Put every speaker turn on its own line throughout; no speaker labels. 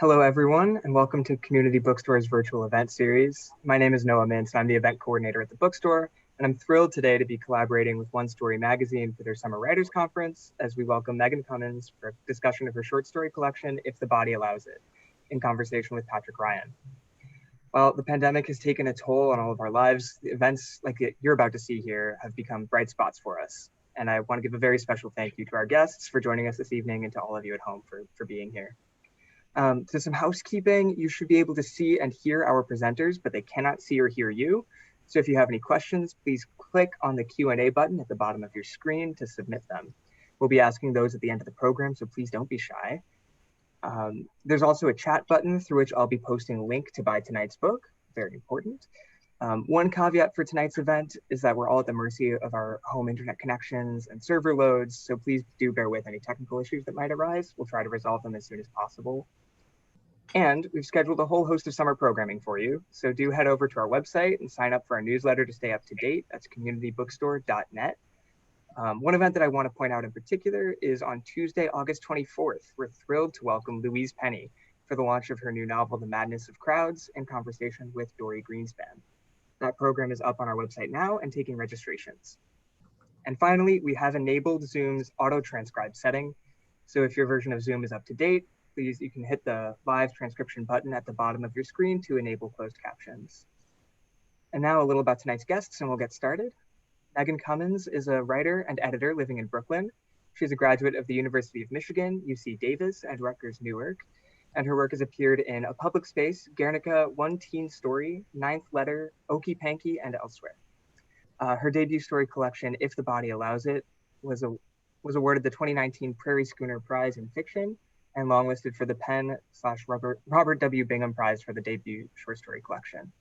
Hello, everyone, and welcome to Community Bookstore's virtual event series. My name is Noah Mintz, and I'm the event coordinator at the bookstore, and I'm thrilled today to be collaborating with One Story Magazine for their Summer Writers Conference as we welcome Megan Cummins for a discussion of her short story collection, If the Body Allows It, in conversation with Patrick Ryan. While the pandemic has taken a toll on all of our lives, the events like you're about to see here have become bright spots for us. And I want to give a very special thank you to our guests for joining us this evening and to all of you at home for being here. To some housekeeping, you should be able to see and hear our presenters, but they cannot see or hear you. So if you have any questions, please click on the Q&A button at the bottom of your screen to submit them. We'll be asking those at the end of the program, so please don't be shy. There's also a chat button through which I'll be posting a link to buy tonight's book, very important. One caveat for tonight's event is that we're all at the mercy of our home internet connections and server loads, so please do bear with any technical issues that might arise. We'll try to resolve them as soon as possible. And we've scheduled a whole host of summer programming for you, so do head over to our website and sign up for our newsletter to stay up to date. That's communitybookstore.net. One event that I want to point out in particular is on Tuesday, August 24th. We're thrilled to welcome Louise Penny for the launch of her new novel, The Madness of Crowds, in conversation with Dory Greenspan. That program is up on our website now and taking registrations. And finally, we have enabled Zoom's auto-transcribe setting. So if your version of Zoom is up to date, please, you can hit the live transcription button at the bottom of your screen to enable closed captions. And now a little about tonight's guests, and we'll get started. Megan Cummins is a writer and editor living in Brooklyn. She's a graduate of the University of Michigan, UC Davis, and Rutgers Newark. And her work has appeared in A Public Space, Guernica, One Teen Story, Ninth Letter, Okey Panky, and elsewhere. Her debut story collection, If the Body Allows It, was awarded the 2019 Prairie Schooner Prize in Fiction and longlisted for the Penn/Robert W. Bingham Prize for the debut short story collection.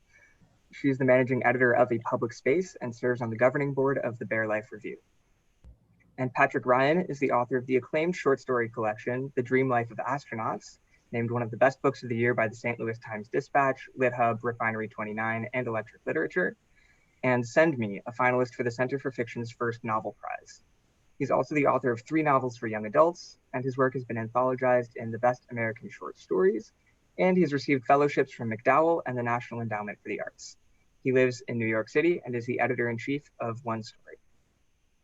She's the managing editor of A Public Space and serves on the governing board of the Bare Life Review. And Patrick Ryan is the author of the acclaimed short story collection, The Dream Life of Astronauts, named one of the best books of the year by the St. Louis Times-Dispatch, LitHub, Refinery 29, and Electric Literature, and Send Me, a finalist for the Center for Fiction's first novel prize. He's also the author of 3 novels for young adults, and his work has been anthologized in the Best American Short Stories, and he's received fellowships from MacDowell and the National Endowment for the Arts. He lives in New York City and is the editor-in-chief of One Story.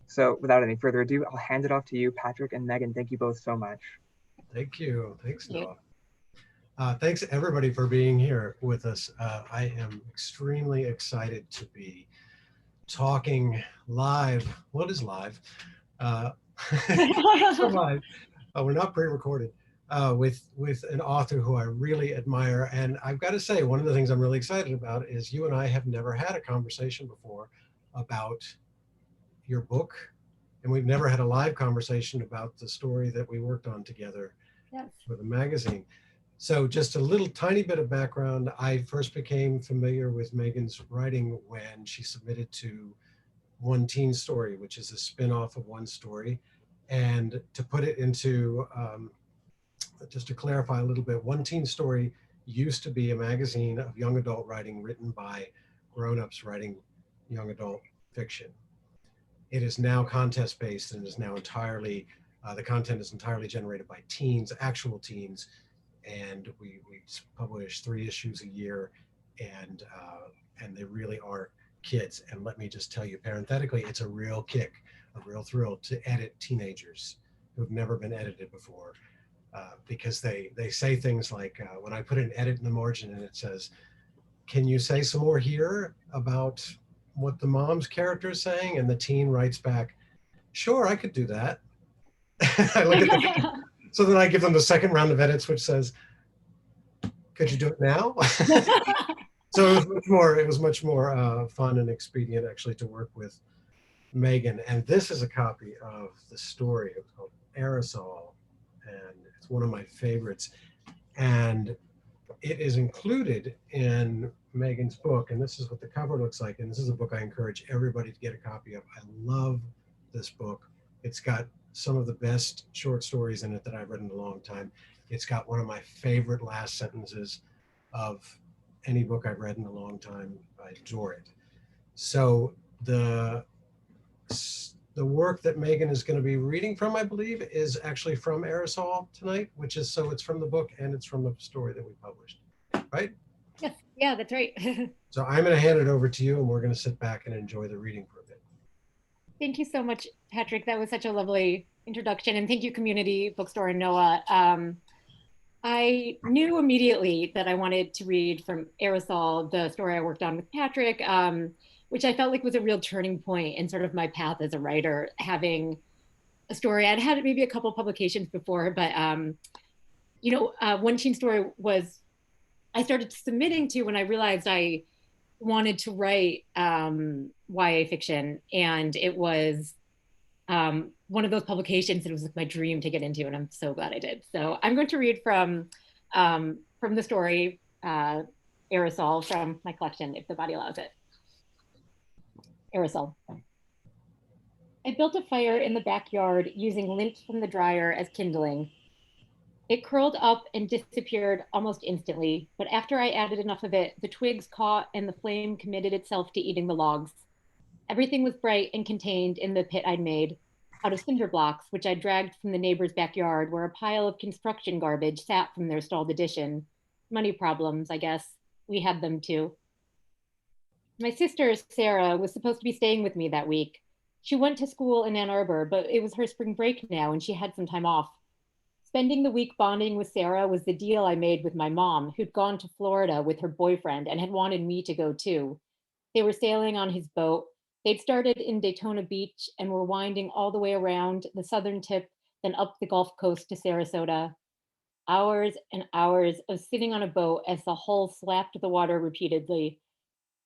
So without any further ado, I'll hand it off to you, Patrick and Megan. Thank you both so much.
Thank you. Thanks, Noah. Thanks everybody for being here with us. I am extremely excited to be talking live. What is live? Live. We're not pre-recorded with an author who I really admire. And I've got to say, one of the things I'm really excited about is you and I have never had a conversation before about your book. And we've never had a live conversation about the story that we worked on together for the magazine. So just a little tiny bit of background. I first became familiar with Megan's writing when she submitted to One Teen Story, which is a spin-off of One Story. And to put it into, just to clarify a little bit, One Teen Story used to be a magazine of young adult writing written by grown-ups writing young adult fiction. It is now contest-based and is now entirely, the content is entirely generated by teens, actual teens, and we publish 3 issues a year, and they really are kids. And let me just tell you parenthetically, it's a real kick, a real thrill to edit teenagers who've never been edited before, because they say things like, when I put an edit in the margin and it says, can you say some more here about what the mom's character is saying? And the teen writes back, sure, I could do that. I look at the so then I give them the second round of edits, which says, could you do it now? So it was much more fun and expedient actually to work with Megan. And this is a copy of the story. It was called Aerosol, and it's one of my favorites. And it is included in Megan's book, and this is what the cover looks like. And this is a book I encourage everybody to get a copy of. I love this book. It's got some of the best short stories in it that I've read in a long time. It's got one of my favorite last sentences of any book I've read in a long time. I adore it. So the The work that Megan is going to be reading from, I believe, is actually from Aerosol tonight, which is, so it's from the book and it's from the story that we published, right?
Yes, yeah, that's right.
So I'm going to hand it over to you and we're going to sit back and enjoy the reading for a bit.
Thank you so much, Patrick. That was such a lovely introduction. And thank you, Community Bookstore and Noah. I knew immediately that I wanted to read from Aerosol, the story I worked on with Patrick, which I felt like was a real turning point in sort of my path as a writer, having a story. I'd had maybe a couple publications before, but one teen story was I started submitting to when I realized I wanted to write YA fiction, and it was one of those publications that it was like my dream to get into, and I'm so glad I did. So I'm going to read from the story Aerosol from my collection, if the body allows it. Aerosol. I built a fire in the backyard using lint from the dryer as kindling. It curled up and disappeared almost instantly, but after I added enough of it, the twigs caught and the flame committed itself to eating the logs. Everything was bright and contained in the pit I'd made, out of cinder blocks, which I dragged from the neighbor's backyard where a pile of construction garbage sat from their stalled addition. Money problems, I guess. We had them too. My sister, Sarah, was supposed to be staying with me that week. She went to school in Ann Arbor, but it was her spring break now and she had some time off. Spending the week bonding with Sarah was the deal I made with my mom, who'd gone to Florida with her boyfriend and had wanted me to go too. They were sailing on his boat. They'd started in Daytona Beach and were winding all the way around the southern tip, then up the Gulf Coast to Sarasota. Hours and hours of sitting on a boat as the hull slapped the water repeatedly.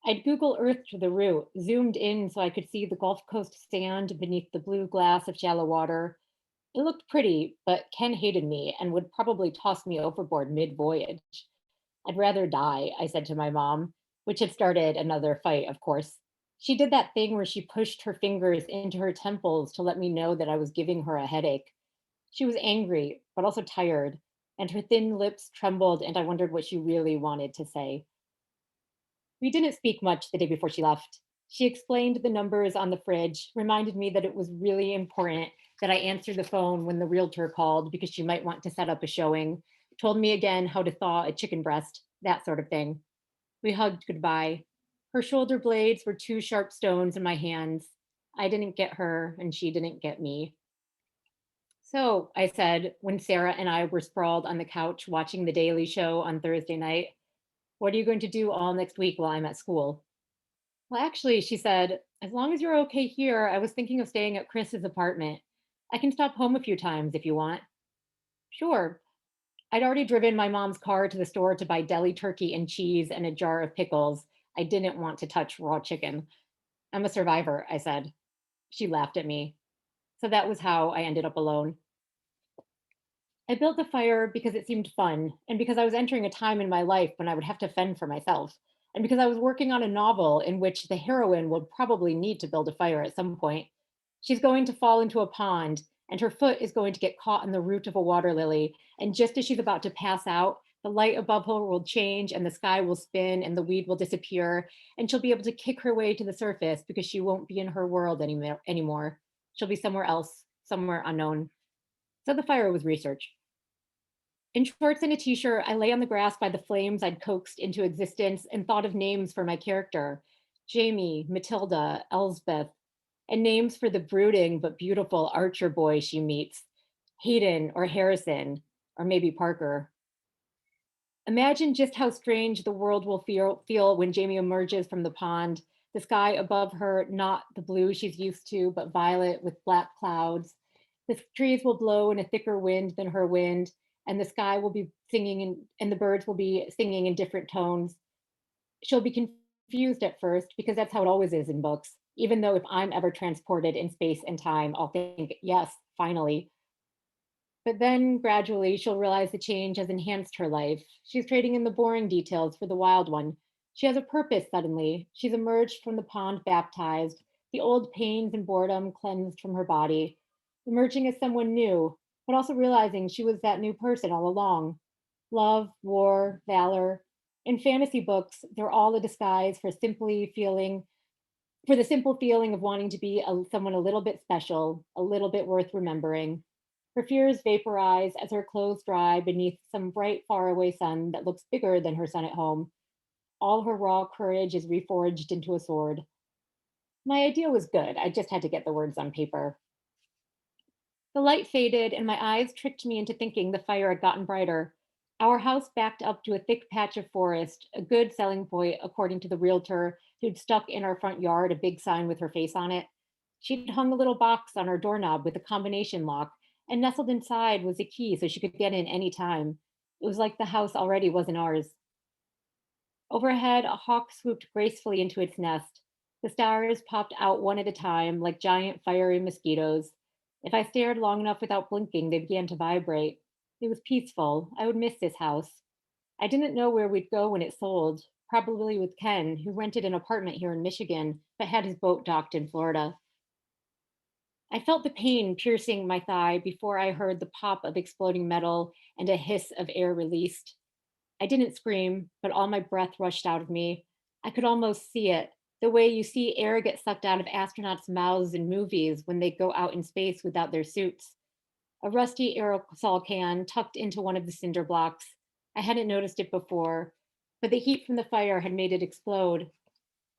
I'd Google Earthed the route, zoomed in so I could see the Gulf Coast sand beneath the blue glass of shallow water. It looked pretty, but Ken hated me and would probably toss me overboard mid-voyage. I'd rather die, I said to my mom, which had started another fight, of course. She did that thing where she pushed her fingers into her temples to let me know that I was giving her a headache. She was angry, but also tired, and her thin lips trembled, and I wondered what she really wanted to say. We didn't speak much the day before she left. She explained the numbers on the fridge, reminded me that it was really important that I answer the phone when the realtor called because she might want to set up a showing, told me again how to thaw a chicken breast, that sort of thing. We hugged goodbye. Her shoulder blades were two sharp stones in my hands. I didn't get her, and she didn't get me. So, I said, when Sarah and I were sprawled on the couch watching The Daily Show on Thursday night, what are you going to do all next week while I'm at school? Well, actually, she said, as long as you're okay here, I was thinking of staying at Chris's apartment. I can stop home a few times if you want. Sure. I'd already driven my mom's car to the store to buy deli turkey and cheese and a jar of pickles. I didn't want to touch raw chicken. I'm a survivor, I said. She laughed at me. So that was how I ended up alone. I built the fire because it seemed fun, and because I was entering a time in my life when I would have to fend for myself, and because I was working on a novel in which the heroine will probably need to build a fire at some point. She's going to fall into a pond, and her foot is going to get caught in the root of a water lily, and just as she's about to pass out, the light above her will change, and the sky will spin, and the weed will disappear, and she'll be able to kick her way to the surface because she won't be in her world anymore. She'll be somewhere else, somewhere unknown. So the fire was research. In shorts and a t-shirt, I lay on the grass by the flames I'd coaxed into existence and thought of names for my character. Jamie, Matilda, Elsbeth, and names for the brooding but beautiful archer boy she meets. Hayden or Harrison, or maybe Parker. Imagine just how strange the world will feel when Jamie emerges from the pond, the sky above her, not the blue she's used to, but violet with black clouds. The trees will blow in a thicker wind than her wind, and the sky will be singing and the birds will be singing in different tones. She'll be confused at first because that's how it always is in books. Even though if I'm ever transported in space and time, I'll think, yes, finally. But then gradually she'll realize the change has enhanced her life. She's trading in the boring details for the wild one. She has a purpose suddenly. She's emerged from the pond baptized, the old pains and boredom cleansed from her body, emerging as someone new, but also realizing she was that new person all along. Love, war, valor. In fantasy books, they're all a disguise for simply feeling for the simple feeling of wanting to be someone a little bit special, a little bit worth remembering. Her fears vaporize as her clothes dry beneath some bright, faraway sun that looks bigger than her sun at home. All her raw courage is reforged into a sword. My idea was good. I just had to get the words on paper. The light faded, and my eyes tricked me into thinking the fire had gotten brighter. Our house backed up to a thick patch of forest, a good selling point, according to the realtor who'd stuck in our front yard a big sign with her face on it. She'd hung a little box on her doorknob with a combination lock, and nestled inside was a key so she could get in any time. It was like the house already wasn't ours. Overhead, a hawk swooped gracefully into its nest. The stars popped out one at a time, like giant fiery mosquitoes. If I stared long enough without blinking, they began to vibrate. It was peaceful. I would miss this house. I didn't know where we'd go when it sold, probably with Ken, who rented an apartment here in Michigan, but had his boat docked in Florida. I felt the pain piercing my thigh before I heard the pop of exploding metal and a hiss of air released. I didn't scream, but all my breath rushed out of me. I could almost see it, the way you see air get sucked out of astronauts' mouths in movies when they go out in space without their suits. A rusty aerosol can tucked into one of the cinder blocks. I hadn't noticed it before, but the heat from the fire had made it explode.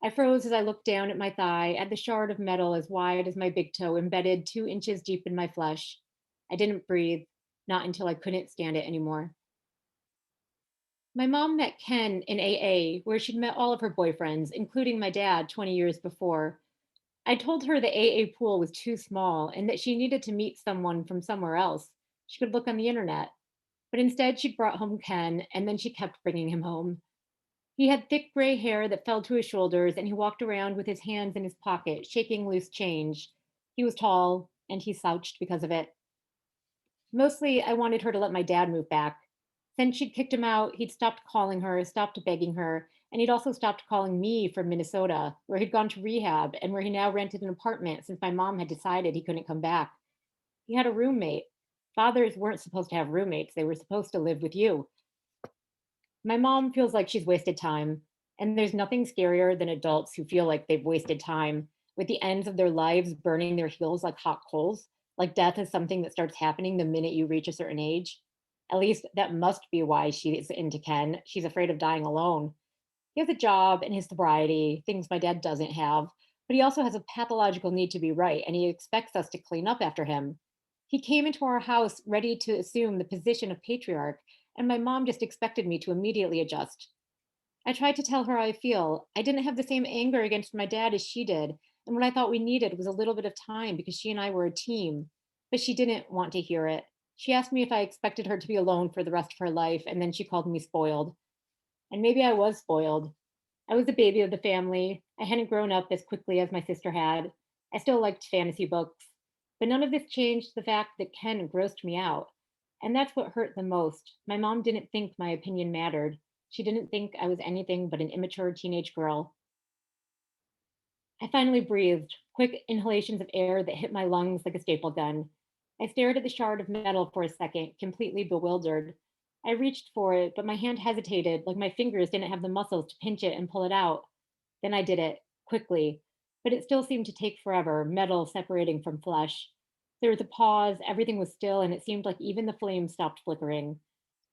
I froze as I looked down at my thigh, at the shard of metal as wide as my big toe, embedded 2 inches deep in my flesh. I didn't breathe, not until I couldn't stand it anymore. My mom met Ken in AA, where she'd met all of her boyfriends, including my dad 20 years before. I told her the AA pool was too small and that she needed to meet someone from somewhere else. She could look on the internet. But instead, she brought home Ken, and then she kept bringing him home. He had thick gray hair that fell to his shoulders, and he walked around with his hands in his pocket, shaking loose change. He was tall, and he slouched because of it. Mostly, I wanted her to let my dad move back. Since she'd kicked him out, he'd stopped calling her, stopped begging her, and he'd also stopped calling me from Minnesota, where he'd gone to rehab and where he now rented an apartment since my mom had decided he couldn't come back. He had a roommate. Fathers weren't supposed to have roommates, they were supposed to live with you. My mom feels like she's wasted time, and there's nothing scarier than adults who feel like they've wasted time, with the ends of their lives burning their heels like hot coals, like death is something that starts happening the minute you reach a certain age. At least that must be why she's into Ken. She's afraid of dying alone. He has a job and his sobriety, things my dad doesn't have, but he also has a pathological need to be right, and he expects us to clean up after him. He came into our house ready to assume the position of patriarch, and my mom just expected me to immediately adjust. I tried to tell her how I feel. I didn't have the same anger against my dad as she did, and what I thought we needed was a little bit of time because she and I were a team. But she didn't want to hear it. She asked me if I expected her to be alone for the rest of her life, and then she called me spoiled. And maybe I was spoiled. I was the baby of the family. I hadn't grown up as quickly as my sister had. I still liked fantasy books. But none of this changed the fact that Ken grossed me out. And that's what hurt the most. My mom didn't think my opinion mattered. She didn't think I was anything but an immature teenage girl. I finally breathed, quick inhalations of air that hit my lungs like a staple gun. I stared at the shard of metal for a second, completely bewildered. I reached for it, but my hand hesitated, like my fingers didn't have the muscles to pinch it and pull it out. Then I did it, quickly, but it still seemed to take forever, metal separating from flesh. There was a pause, everything was still, and it seemed like even the flames stopped flickering.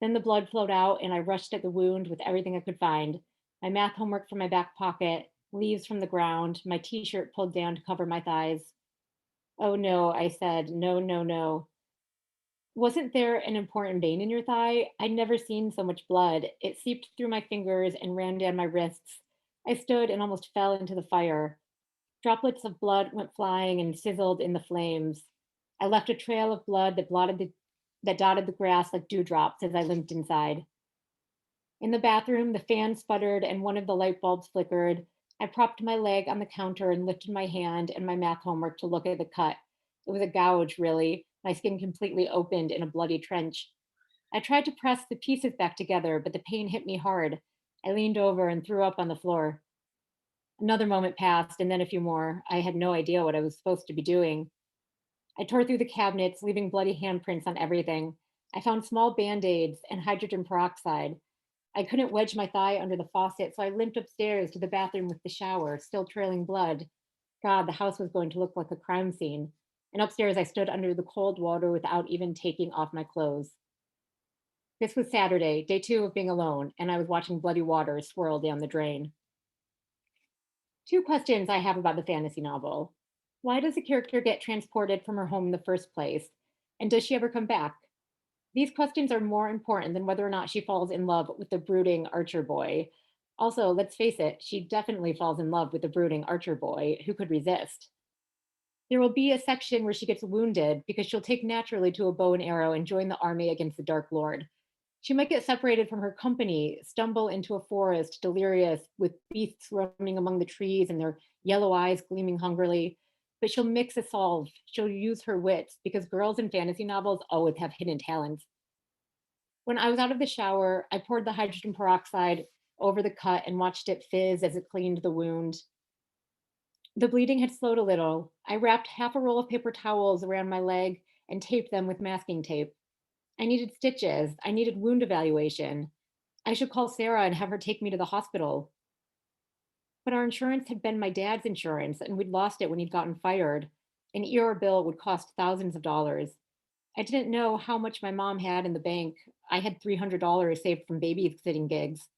Then the blood flowed out, and I rushed at the wound with everything I could find: my math homework from my back pocket, leaves from the ground, my t shirt pulled down to cover my thighs. Oh no, I said, no, no, no. Wasn't there an important vein in your thigh? I'd never seen so much blood. It seeped through my fingers and ran down my wrists. I stood and almost fell into the fire. Droplets of blood went flying and sizzled in the flames. I left a trail of blood that dotted the grass like dewdrops as I limped inside. In the bathroom, the fan sputtered and one of the light bulbs flickered. I propped my leg on the counter and lifted my hand and my math homework to look at the cut. It was a gouge, really, my skin completely opened in a bloody trench. I tried to press the pieces back together, but the pain hit me hard. I leaned over and threw up on the floor. Another moment passed, and then a few more. I had no idea what I was supposed to be doing. I tore through the cabinets, leaving bloody handprints on everything. I found small band aids and hydrogen peroxide. I couldn't wedge my thigh under the faucet, so I limped upstairs to the bathroom with the shower, still trailing blood. God, the house was going to look like a crime scene. And upstairs, I stood under the cold water without even taking off my clothes. This was Saturday, day 2 of being alone, and I was watching bloody water swirl down the drain. 2 questions I have about the fantasy novel. Why does the character get transported from her home in the first place? And does she ever come back? These questions are more important than whether or not she falls in love with the brooding archer boy. Also, let's face it, she definitely falls in love with the brooding archer boy. Who could resist? There will be a section where she gets wounded because she'll take naturally to a bow and arrow and join the army against the Dark Lord. She might get separated from her company, stumble into a forest, delirious, with beasts roaming among the trees and their yellow eyes gleaming hungrily. But she'll mix a solve. She'll use her wits because girls in fantasy novels always have hidden talents. When I was out of the shower, I poured the hydrogen peroxide over the cut and watched it fizz as it cleaned the wound. The bleeding had slowed a little. I wrapped half a roll of paper towels around my leg and taped them with masking tape. I needed stitches. I needed wound evaluation. I should call Sarah and have her take me to the hospital. But our insurance had been my dad's insurance, and we'd lost it when he'd gotten fired. An ER bill would cost thousands of dollars. I didn't know how much my mom had in the bank. I had $300 saved from babysitting gigs.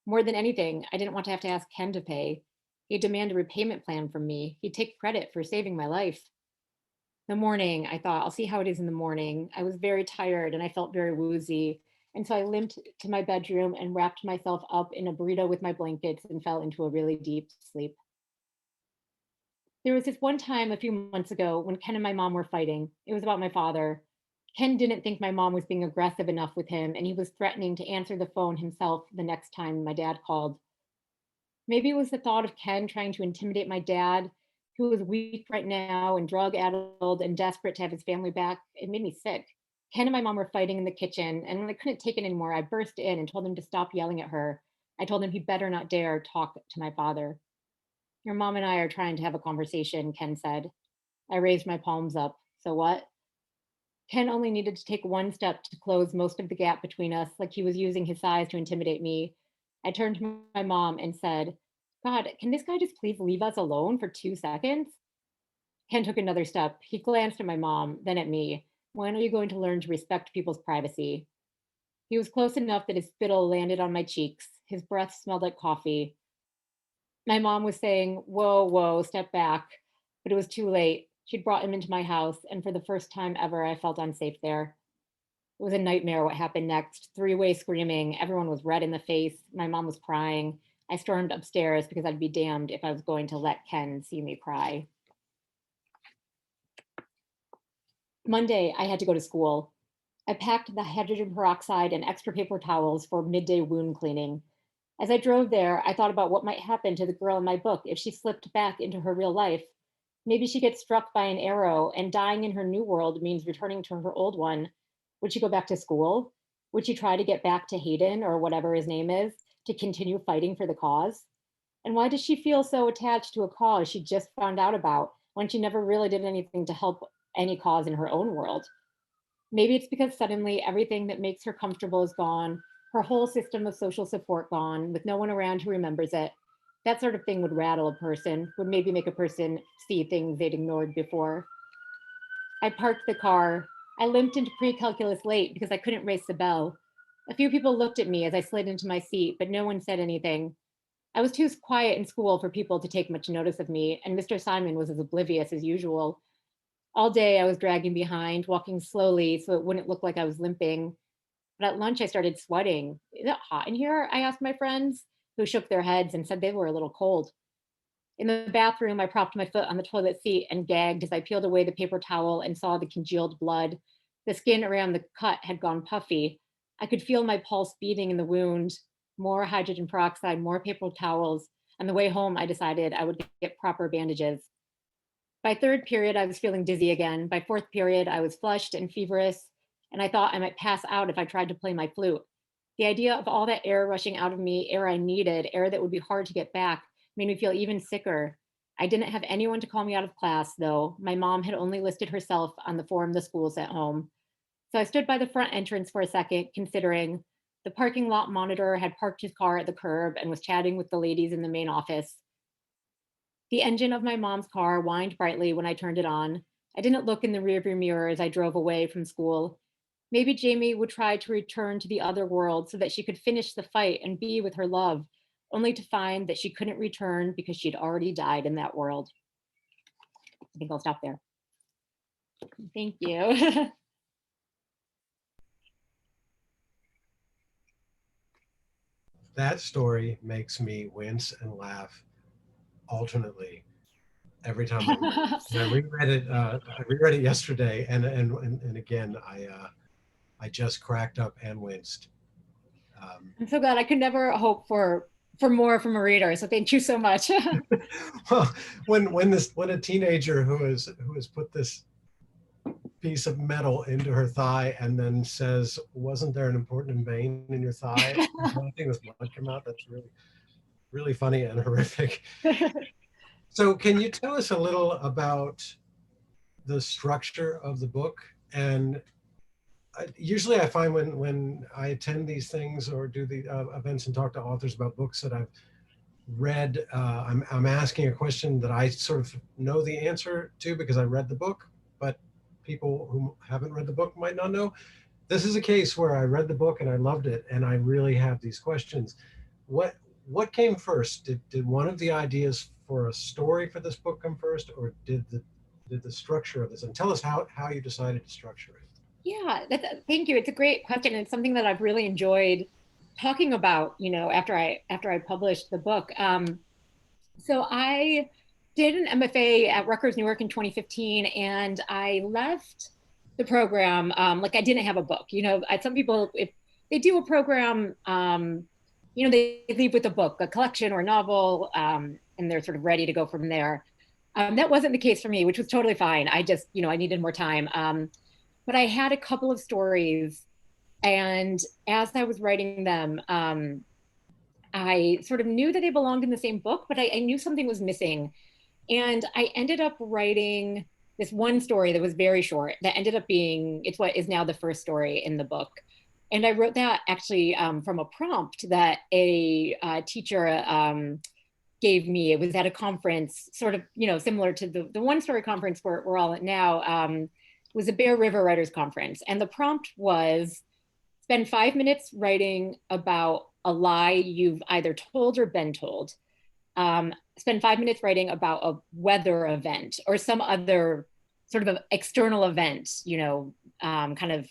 More than anything, I didn't want to have to ask Ken to pay. He'd demand a repayment plan from me. He'd take credit for saving my life. The morning, I thought, I'll see how it is in the morning. I was very tired and I felt very woozy. And so I limped to my bedroom and wrapped myself up in a burrito with my blankets and fell into a really deep sleep. There was this one time a few months ago when Ken and my mom were fighting. It was about my father. Ken didn't think my mom was being aggressive enough with him, and he was threatening to answer the phone himself the next time my dad called. Maybe it was the thought of Ken trying to intimidate my dad, who was weak right now and drug addled and desperate to have his family back. It made me sick. Ken and my mom were fighting in the kitchen, and when I couldn't take it anymore, I burst in and told him to stop yelling at her. I told him he better not dare talk to my father. Your mom and I are trying to have a conversation, Ken said. I raised my palms up. So what? Ken only needed to take one step to close most of the gap between us, like he was using his size to intimidate me. I turned to my mom and said, God, can this guy just please leave us alone for 2 seconds? Ken took another step. He glanced at my mom, then at me. When are you going to learn to respect people's privacy? He was close enough that his spittle landed on my cheeks. His breath smelled like coffee. My mom was saying, whoa, whoa, step back. But it was too late. She'd brought him into my house, and for the first time ever, I felt unsafe there. It was a nightmare what happened next. Three-way screaming. Everyone was red in the face. My mom was crying. I stormed upstairs because I'd be damned if I was going to let Ken see me cry. Monday, I had to go to school. I packed the hydrogen peroxide and extra paper towels for midday wound cleaning. As I drove there, I thought about what might happen to the girl in my book if she slipped back into her real life. Maybe she gets struck by an arrow, and dying in her new world means returning to her old one. Would she go back to school? Would she try to get back to Hayden, or whatever his name is, to continue fighting for the cause? And why does she feel so attached to a cause she just found out about when she never really did anything to help any cause in her own world? Maybe it's because suddenly everything that makes her comfortable is gone, her whole system of social support gone, with no one around who remembers it. That sort of thing would rattle a person, would maybe make a person see things they'd ignored before. I parked the car. I limped into pre-calculus late because I couldn't race the bell. A few people looked at me as I slid into my seat, but no one said anything. I was too quiet in school for people to take much notice of me, and Mr. Simon was as oblivious as usual. All day I was dragging behind, walking slowly so it wouldn't look like I was limping. But at lunch I started sweating. Is it hot in here? I asked my friends, who shook their heads and said they were a little cold. In the bathroom, I propped my foot on the toilet seat and gagged as I peeled away the paper towel and saw the congealed blood. The skin around the cut had gone puffy. I could feel my pulse beating in the wound. More hydrogen peroxide, more paper towels. On the way home, I decided I would get proper bandages. By third period, I was feeling dizzy again. By fourth period, I was flushed and feverish, and I thought I might pass out if I tried to play my flute. The idea of all that air rushing out of me, air I needed, air that would be hard to get back, made me feel even sicker. I didn't have anyone to call me out of class, though. My mom had only listed herself on the form the school sent home. So I stood by the front entrance for a second, considering. The parking lot monitor had parked his car at the curb and was chatting with the ladies in the main office. The engine of my mom's car whined brightly when I turned it on. I didn't look in the rearview mirror as I drove away from school. Maybe Jamie would try to return to the other world so that she could finish the fight and be with her love, only to find that she couldn't return because she'd already died in that world. I think I'll stop there. Thank you.
That story makes me wince and laugh alternately every time I read it. And I reread it. I reread it yesterday, and again, I just cracked up and winced.
I'm so glad. I could never hope for more from a reader. So thank you so much.
Well, when a teenager who has put this piece of metal into her thigh and then says, "Wasn't there an important vein in your thigh?" I think this blood come out. That's really, really funny and horrific. So, can you tell us a little about the structure of the book? And usually, I find when I attend these things or do the events and talk to authors about books that I've read, I'm asking a question that I sort of know the answer to because I read the book, but people who haven't read the book might not know. This is a case where I read the book and I loved it, and I really have these questions. What came first? Did one of the ideas for a story for this book come first, or did the structure of this? And tell us how you decided to structure it.
Yeah, thank you. It's a great question. It's something that I've really enjoyed talking about, after I published the book. So I did an MFA at Rutgers Newark in 2015, and I left the program like I didn't have a book. Some people, if they do a program, they leave with a book, a collection or a novel, and they're sort of ready to go from there. That wasn't the case for me, which was totally fine. I just, I needed more time. But I had a couple of stories, and as I was writing them, I sort of knew that they belonged in the same book, but I knew something was missing. And I ended up writing this one story that was very short that ended up being, it's what is now the first story in the book. And I wrote that actually from a prompt that a teacher gave me. It was at a conference, sort of, similar to the one story conference we're all at now. It was a Bear River Writers Conference. And the prompt was, spend 5 minutes writing about a lie you've either told or been told. Spend 5 minutes writing about a weather event or some other sort of external event, kind of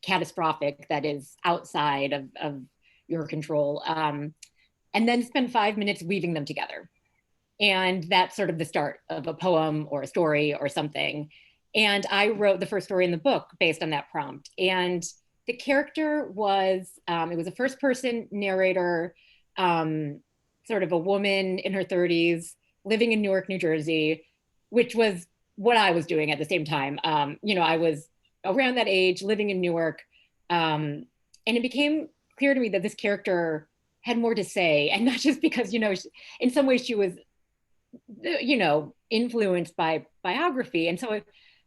catastrophic that is outside of your control. And then spend 5 minutes weaving them together. And that's sort of the start of a poem or a story or something. And I wrote the first story in the book based on that prompt. And the character was, it was a first person narrator, sort of a woman in her 30s living in Newark, New Jersey, which was what I was doing at the same time. I was around that age living in Newark. And it became clear to me that this character had more to say, and not just because, in some ways she was, influenced by biography. And so,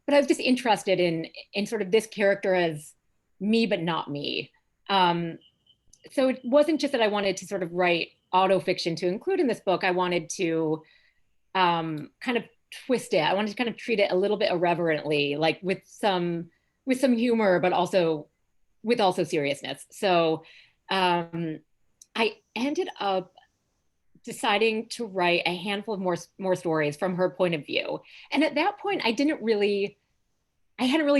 but I was just interested in sort of this character as me, but not me. So it wasn't just that I wanted to sort of write autofiction to include in this book. I wanted to kind of twist it. I wanted to kind of treat it a little bit irreverently, like with some humor, but also with seriousness. So I ended up deciding to write a handful of more stories from her point of view. And at that point, I hadn't really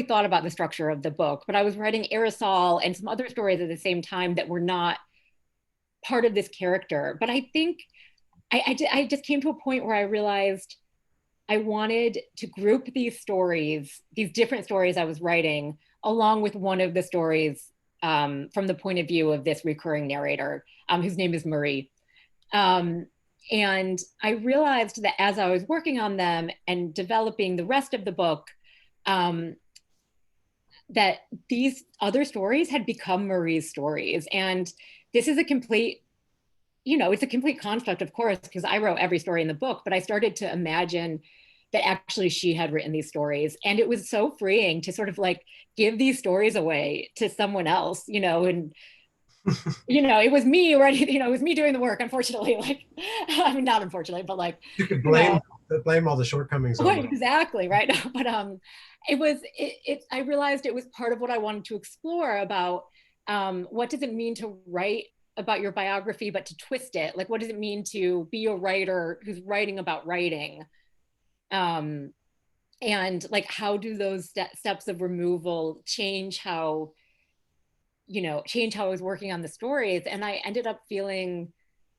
thought about the structure of the book, but I was writing Aerosol and some other stories at the same time that were not part of this character. But I think I just came to a point where I realized I wanted to group these stories, these different stories I was writing, along with one of the stories from the point of view of this recurring narrator, whose name is Marie. And I realized that as I was working on them and developing the rest of the book, that these other stories had become Marie's stories. And this is a complete, it's a complete construct, of course, because I wrote every story in the book, but I started to imagine that actually she had written these stories. And it was so freeing to sort of like give these stories away to someone else, and It was me already, it was me doing the work, unfortunately. Like, I mean, not unfortunately, but like,
You could blame all the shortcomings on
right, exactly, right. But I realized it was part of what I wanted to explore about what does it mean to write about your biography, but to twist it? Like, what does it mean to be a writer who's writing about writing? And like, how do those steps of removal change how I was working on the stories? And I ended up feeling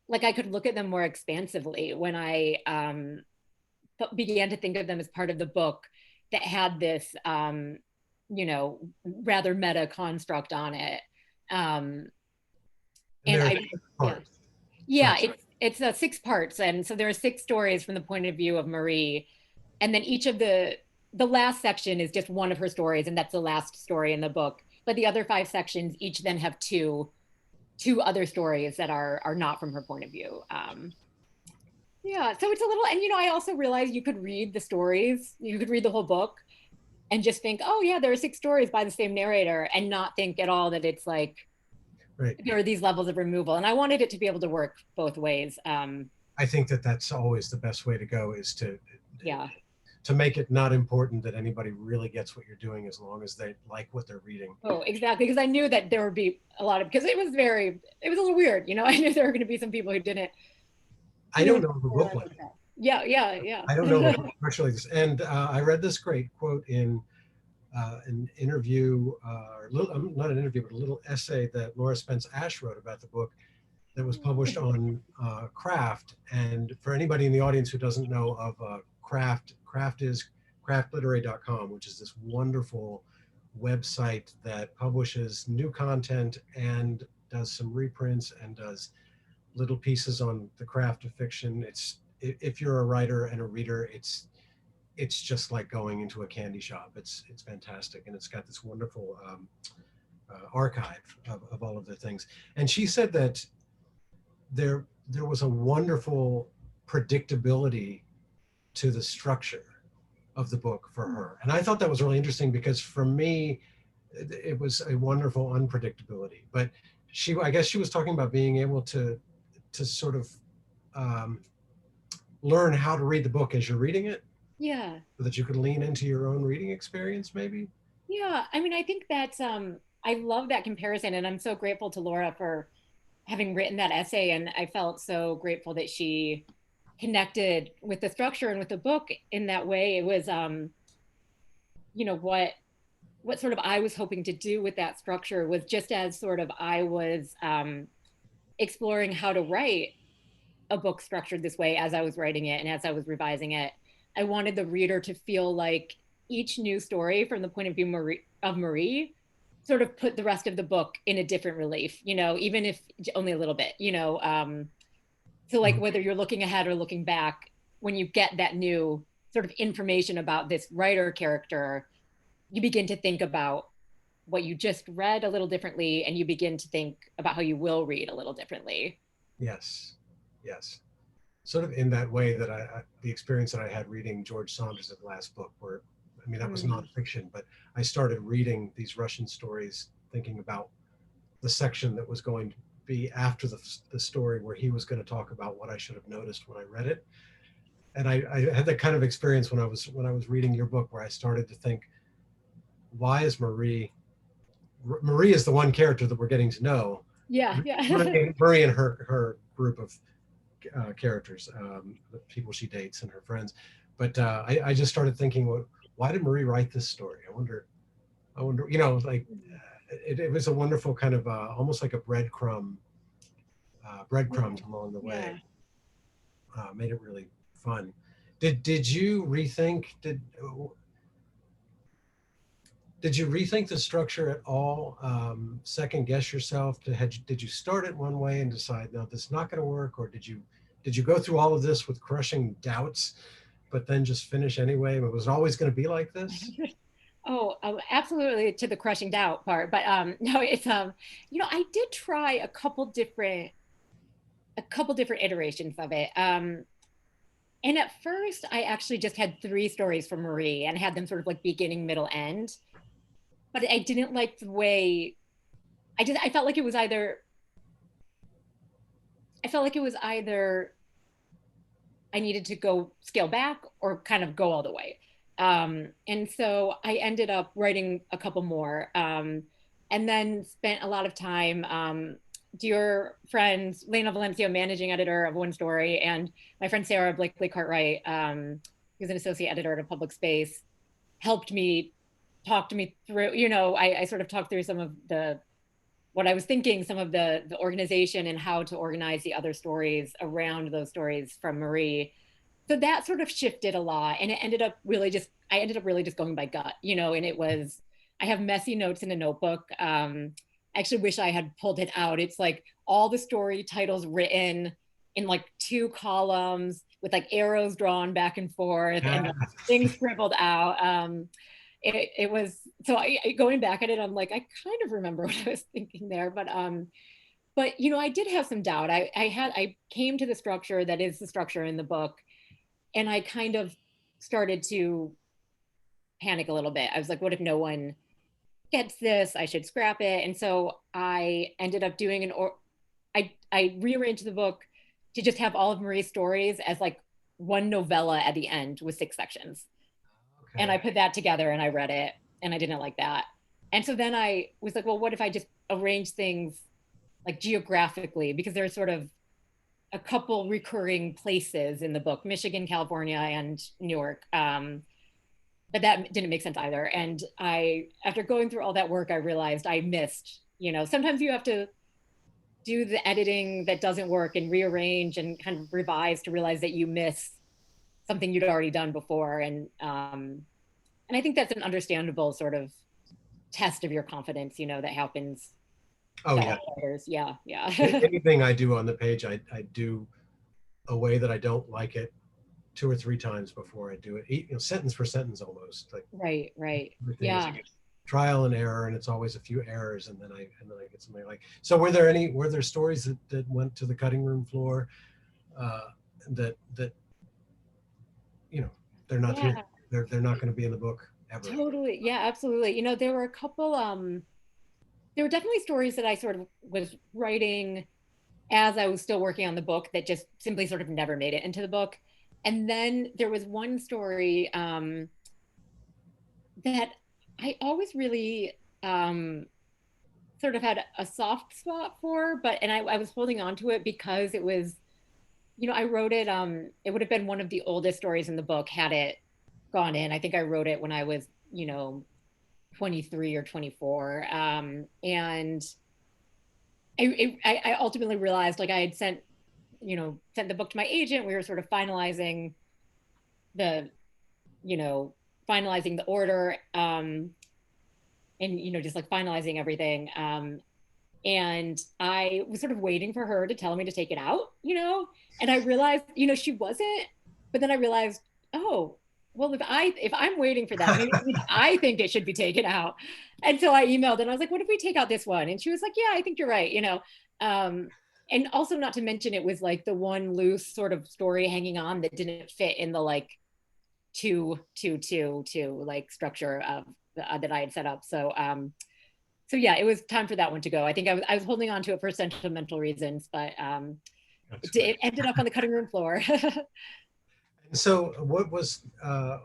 like I could look at them more expansively when I began to think of them as part of the book that had this, rather meta construct on it. And I, yeah, it's 6 parts, and so there are 6 stories from the point of view of Marie, and then each of the last section is just one of her stories, and that's the last story in the book. But the other 5 sections each then have two other stories that are not from her point of view. Yeah, so it's a little, and I also realized you could read the stories, you could read the whole book and just think, oh yeah, there are 6 stories by the same narrator, and not think at all that it's like,
right.
There are these levels of removal. And I wanted it to be able to work both ways.
I think that that's always the best way to go, is to make it not important that anybody really gets what you're doing, as long as they like what they're reading.
Oh, exactly. Because I knew that there would be a lot of, because it was a little weird. I knew there were going to be some people who didn't.
I don't know the book like
that. Yeah.
I don't know actually this. And I read this great quote in an interview, not an interview, but a little essay that Laura Spence Ash wrote about the book, that was published on Craft. And for anybody in the audience who doesn't know of Craft is craftliterary.com, which is this wonderful website that publishes new content and does some reprints and does little pieces on the craft of fiction. It's, if you're a writer and a reader, it's just like going into a candy shop. It's fantastic, and it's got this wonderful archive of all of the things. And she said that there was a wonderful predictability to the structure of the book for her. And I thought that was really interesting, because for me, it was a wonderful unpredictability. But I guess she was talking about being able to sort of learn how to read the book as you're reading it.
Yeah.
So that you could lean into your own reading experience, maybe.
Yeah. I mean, I think that's, I love that comparison. And I'm so grateful to Laura for having written that essay. And I felt so grateful that she connected with the structure and with the book in that way. It was, what sort of I was hoping to do with that structure was, just as sort of I was exploring how to write a book structured this way as I was writing it and as I was revising it, I wanted the reader to feel like each new story from the point of view of Marie sort of put the rest of the book in a different relief, even if only a little bit, so like whether you're looking ahead or looking back, when you get that new sort of information about this writer character, you begin to think about what you just read a little differently, and you begin to think about how you will read a little differently.
Yes. Sort of in that way that the experience that I had reading George Saunders' last book, where, I mean, that was nonfiction, but I started reading these Russian stories thinking about the section that was going to be after the story, where he was going to talk about what I should have noticed when I read it. And I had that kind of experience when I was reading your book, where I started to think, why is Marie is the one character that we're getting to know.
Yeah.
Marie and her group of characters, the people she dates and her friends. But I just started thinking, well, why did Marie write this story? I wonder, like, it was a wonderful kind of almost like a breadcrumbs along the way. Made it really fun. Did you rethink the structure at all? Second guess yourself? Did you start it one way and decide, no, this is not going to work? Or did you go through all of this with crushing doubts, but then just finish anyway? It was always going to be like this?
Oh, absolutely, to the crushing doubt part. But no, it's I did try a couple different iterations of it. And at first, I actually just had 3 stories from Marie and had them sort of like beginning, middle, end. But I didn't like the way I felt like it was either I felt like it was either I needed to go scale back or kind of go all the way. And so I ended up writing a couple more, and then spent a lot of time. Dear friend Lena Valencia, managing editor of One Story, and my friend Sarah Blakely Cartwright, who's an associate editor at a public space, helped me, talk to me through, I sort of talked through some of the what I was thinking, some of the organization and how to organize the other stories around those stories from Marie. So that sort of shifted a lot, and it ended up really just I ended up really just going by gut, and it was I have messy notes in a notebook. I actually wish I had pulled it out. It's like all the story titles written in like 2 columns with like arrows drawn back and forth and like, things scribbled out. It was so going back at it, I'm like, I kind of remember what I was thinking there, but I did have some doubt. I came to the structure that is the structure in the book, and I kind of started to panic a little bit. I was like, what if no one gets this? I should scrap it. And so I ended up doing I rearranged the book to just have all of Marie's stories as like one novella at the end with 6 sections. Okay. And I put that together and I read it and I didn't like that. And so then I was like, well, what if I just arrange things like geographically, because there's sort of a couple recurring places in the book, Michigan, California, and Newark. But that didn't make sense either. And after going through all that work, I realized I missed, sometimes you have to do the editing that doesn't work and rearrange and kind of revise to realize that you miss something you'd already done before. And I think that's an understandable sort of test of your confidence, that happens.
Oh yeah.
Yeah.
Anything I do on the page, I do a way that I don't like it 2 or 3 times before I do it, sentence for sentence almost. Like
right. Yeah.
Trial and error, and it's always a few errors, and then I get something like. So were there stories that went to the cutting room floor that they're not here. They're not going to be in the book ever.
Totally. Yeah, absolutely. There were a couple there were definitely stories that I sort of was writing as I was still working on the book that just simply sort of never made it into the book. And then there was one story that I always really sort of had a soft spot for, and I was holding on to it because it was, I wrote it, it would have been one of the oldest stories in the book had it gone in. I think I wrote it when I was, 23 or 24. And I ultimately realized, like, I had sent the book to my agent. We were sort of finalizing the order, and just like finalizing everything, and I was sort of waiting for her to tell me to take it out, and I realized she wasn't, but then I realized, oh well, if I'm waiting for that, maybe I think it should be taken out. And so I emailed and I was like, what if we take out this one? And she was like, yeah, I think you're right, and also, not to mention, it was like the one loose sort of story hanging on that didn't fit in the like two like structure of that I had set up. So yeah, it was time for that one to go. I think I was holding on to it for sentimental reasons, but it ended up on the cutting room floor.
So what was the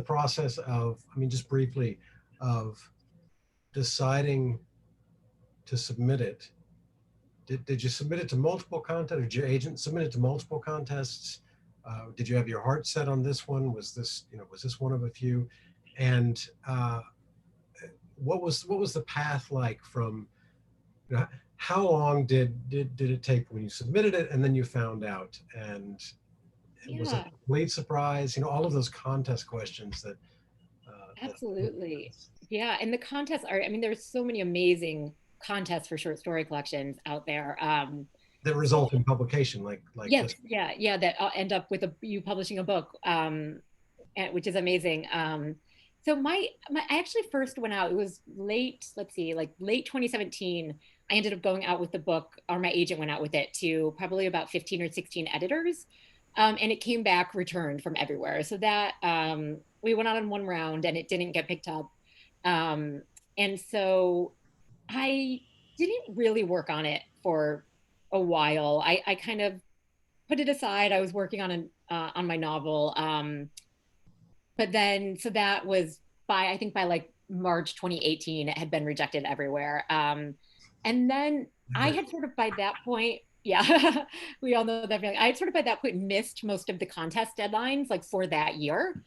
process of, just briefly, of deciding to submit it? Did you submit it to multiple contests, or did your agent submit it to multiple contests? Did you have your heart set on this one? Was this one of a few? And what was the path like from, how long did it take when you submitted it and then you found out? And it was a complete surprise, all of those contest questions that.
Absolutely. Yeah. And the contests are, there's so many amazing contests for short story collections out there.
That result in publication, like
yes, this. Yeah. That end up with you publishing a book, which is amazing. So I actually first went out, it was late 2017. I ended up going out with the book, or my agent went out with it to probably about 15 or 16 editors. And it came back returned from everywhere. So that we went out on one round and it didn't get picked up. And so I didn't really work on it for a while. I kind of put it aside. I was working on my novel. But then, so that was I think by like March 2018, it had been rejected everywhere. And then I had sort of by that point, yeah, we all know that feeling. I had sort of by that point missed most of the contest deadlines like for that year.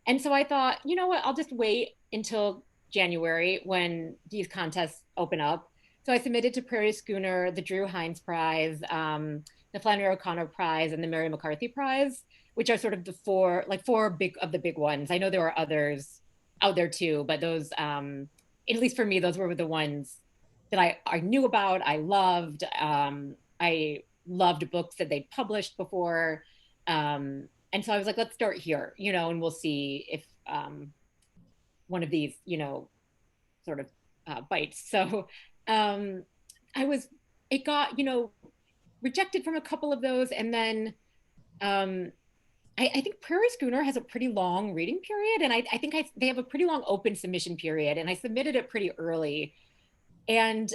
And so I thought, you know what, I'll just wait until January when these contests open up. So I submitted to Prairie Schooner, the Drew Hines Prize, the Flannery O'Connor Prize, and the Mary McCarthy Prize, which are sort of the four big of the big ones. I know there were others out there too, but those, at least for me, those were the ones that I knew about. I loved books that they'd published before. And so I was like, let's start here, and we'll see if one of these, sort of bites. So I was, it got, rejected from a couple of those. And then I think Prairie Schooner has a pretty long reading period. And I think they have a pretty long open submission period. And I submitted it pretty early. And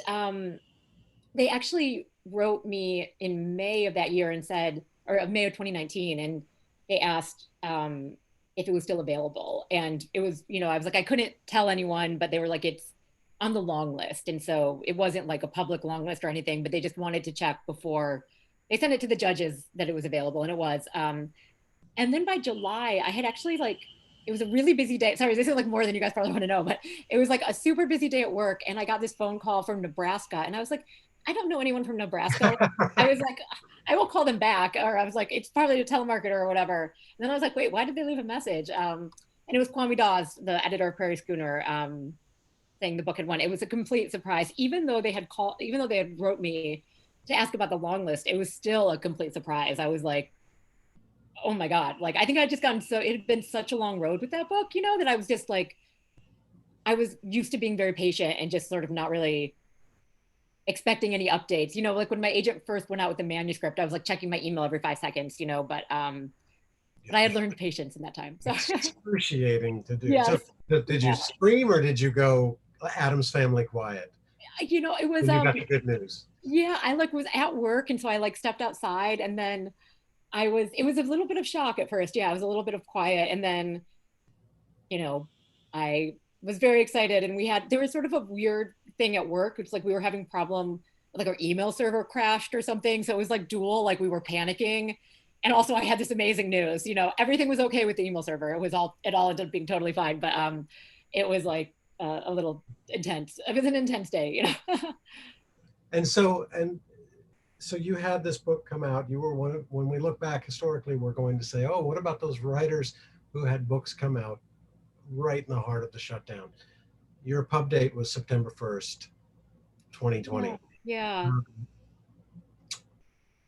they actually wrote me in May of that year and said, or May of 2019, and they asked if it was still available. And it was, I was like, I couldn't tell anyone, but they were like, it's on the long list. And so it wasn't like a public long list or anything, but they just wanted to check before they sent it to the judges that it was available, and it was. And then by July, I had actually it was a really busy day. Sorry, this is like more than you guys probably want to know, but it was like a super busy day at work. And I got this phone call from Nebraska, and I was like, I don't know anyone from Nebraska. I was like, I will call them back. Or I was like, it's probably a telemarketer or whatever. And then I was like, wait, why did they leave a message? And it was Kwame Dawes, the editor of Prairie Schooner, saying the book had won. It was a complete surprise. Even though they had wrote me to ask about the long list, it was still a complete surprise. I was like, oh my God. Like, I think I'd just gotten it had been such a long road with that book, that I was just like, I was used to being very patient and just sort of not really expecting any updates. Like when my agent first went out with the manuscript, I was like checking my email every 5 seconds, but I had learned patience in that time. So
it's excruciating to do.
Yes.
So did you scream, or did you go Addams Family quiet?
It was,
when you got the good news.
Yeah, I was at work, and so I stepped outside, and then it was a little bit of shock at first. Yeah, it was a little bit of quiet. And then, I was very excited, and there was sort of a weird thing at work. It's like we were having problem, like our email server crashed or something. So it was like dual, like we were panicking. And also I had this amazing news, everything was okay with the email server. It all ended up being totally fine. But it was like a little intense. It was an intense day,
And so you had this book come out. You were when we look back historically, we're going to say, oh, what about those writers who had books come out right in the heart of the shutdown? Your pub date was September 1st, 2020.
Yeah.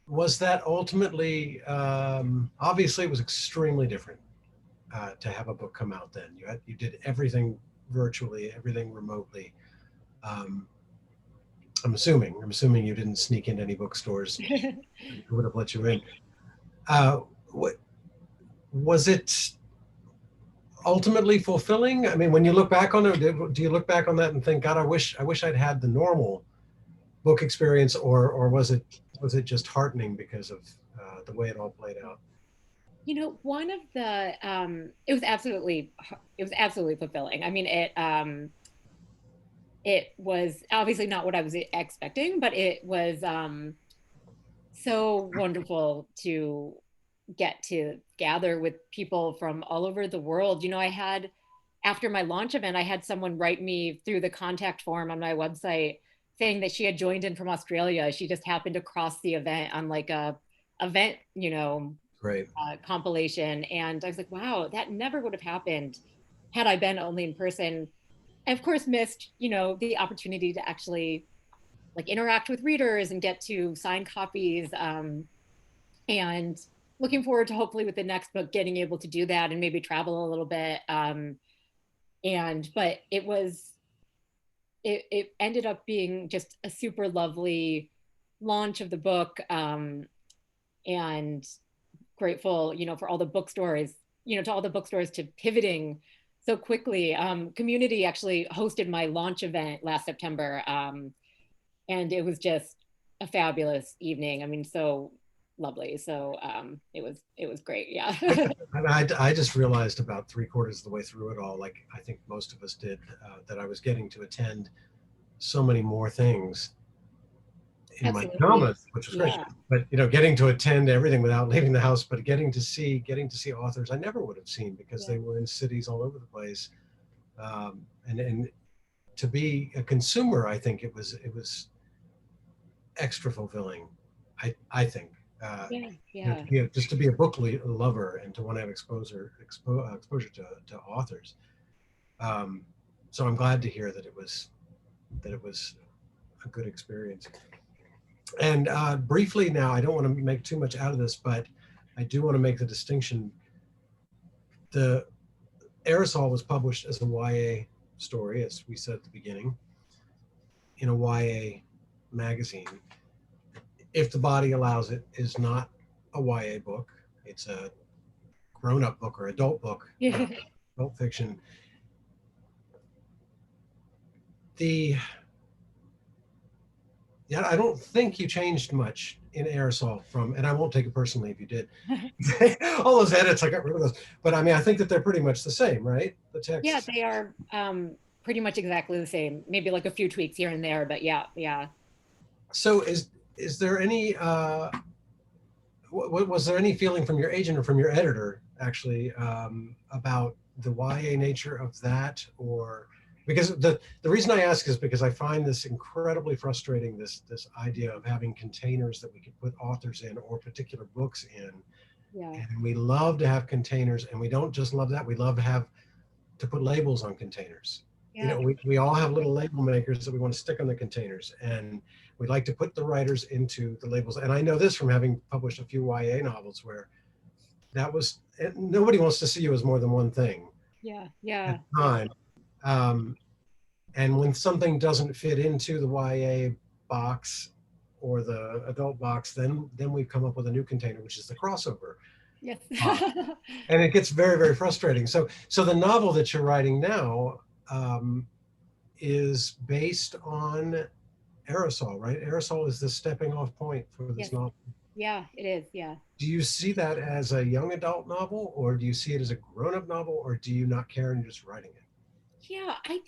Was that ultimately, obviously it was extremely different to have a book come out then. You did everything virtually, everything remotely. I'm assuming you didn't sneak into any bookstores who would have let you in. What was it ultimately fulfilling? I mean, when you look back on it, do you look back on that and think, God, I wish I'd had the normal book experience, or was it just heartening because of the way it all played out?
One of the it was absolutely fulfilling. I mean, it was obviously not what I was expecting, but it was so wonderful to get to gather with people from all over the world. After my launch event, I had someone write me through the contact form on my website saying that she had joined in from Australia. She just happened to cross the event on like a event,
Great.
Compilation. And I was like, wow, that never would have happened had I been only in person. I of course missed, the opportunity to actually like interact with readers and get to sign copies. And looking forward to hopefully with the next book getting able to do that and maybe travel a little bit. But it ended up being just a super lovely launch of the book, and grateful, for all the bookstores, to all the bookstores to pivoting so quickly. Community actually hosted my launch event last September, and it was just a fabulous evening. I mean, so lovely. So it was great. Yeah.
And I just realized about 3/4 of the way through it all, like I think most of us did, that I was getting to attend so many more things in my
Absolutely.
pajamas, which was great.
Yeah.
But getting to attend everything without leaving the house, but getting to see authors I never would have seen because
Yeah.
they were in cities all over the place. And to be a consumer, I think it was extra fulfilling. I think.
Yeah. Yeah.
Just to be a book lover and to want to have exposure to authors. So I'm glad to hear that it was a good experience. And briefly now, I don't want to make too much out of this, but I do want to make the distinction. The Aerosol was published as a YA story, as we said at the beginning, in a YA magazine. If the Body Allows It is not a YA book. It's a grown-up book or adult book,
Yeah.
adult fiction. I don't think you changed much in Aerosol from, and I won't take it personally if you did. All those edits, I got rid of those. But I mean, I think that they're pretty much the same, right? The text.
Yeah, they are pretty much exactly the same. Maybe like a few tweaks here and there, but yeah, yeah.
So is there any was there any feeling from your agent or from your editor actually about the YA nature of that? Or because the reason I ask is because I find this incredibly frustrating, this idea of having containers that we could put authors in or particular books in.
Yeah.
And we love to have containers, and we don't just love that, we love to put labels on containers.
Yeah.
We all have little label makers that we want to stick on the containers, and we like to put the writers into the labels. And I know this from having published a few YA novels where nobody wants to see you as more than one thing.
Yeah. Yeah.
At the time. And when something doesn't fit into the YA box or the adult box, then we come up with a new container, which is the crossover.
Yes.
And it gets very, very frustrating. So the novel that you're writing now is based on Aerosol, right? Aerosol is the stepping off point for this
Yes.
novel.
Yeah, it is. Yeah.
Do you see that as a young adult novel, or do you see it as a grown-up novel, or do you not care and you're just writing it?
Yeah, I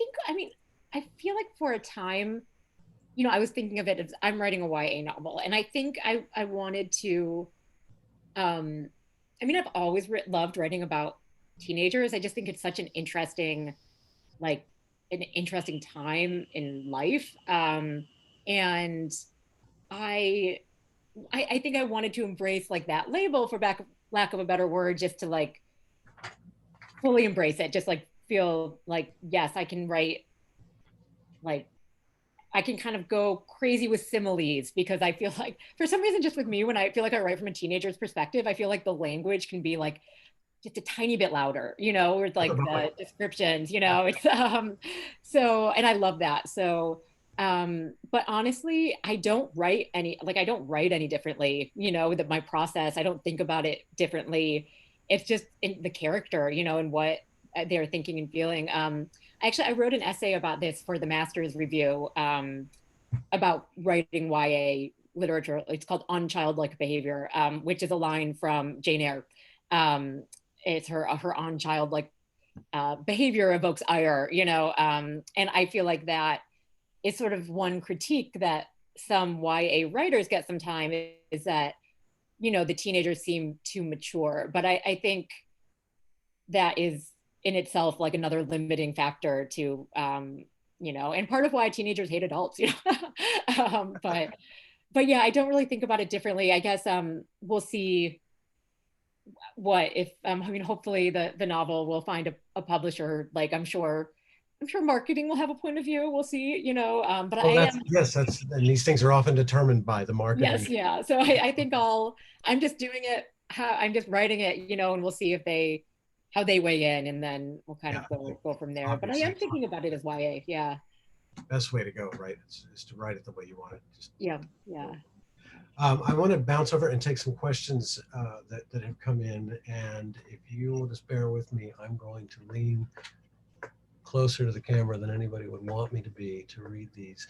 feel like for a time, I was thinking of it as I'm writing a YA novel. And I think I wanted to, I've always loved writing about teenagers. I just think it's such an interesting time in life. And I think I wanted to embrace like that label, for lack of a better word, just to like fully embrace it, just like feel like, yes, I can write, like I can kind of go crazy with similes, because I feel like for some reason, just with me, when I feel like I write from a teenager's perspective, I feel like the language can be like just a tiny bit louder, or like the descriptions, it's so, and I love that. So but honestly, I don't write any differently, that my process, I don't think about it differently. It's just in the character, and what they're thinking and feeling. Actually, I wrote an essay about this for the master's review, about writing YA literature. It's called On Childlike Behavior, which is a line from Jane Eyre. It's her on childlike behavior evokes ire, and I feel like that is sort of one critique that some YA writers get sometimes, is that, the teenagers seem too mature. But I think that is in itself like another limiting factor to, and part of why teenagers hate adults, but yeah, I don't really think about it differently. I guess we'll see what if, hopefully the novel will find a publisher. Like I'm sure marketing will have a point of view. We'll see, but
and these things are often determined by the marketing.
Yes, yeah. So I think I'm just doing it, I'm just writing it, and we'll see how they weigh in, and then we'll kind of go from there. Obviously. But I am thinking about it as YA, yeah.
Best way to go, right, is to write it the way you want it.
Yeah.
I want to bounce over and take some questions that have come in, and if you will just bear with me, I'm going to lean closer to the camera than anybody would want me to be to read these.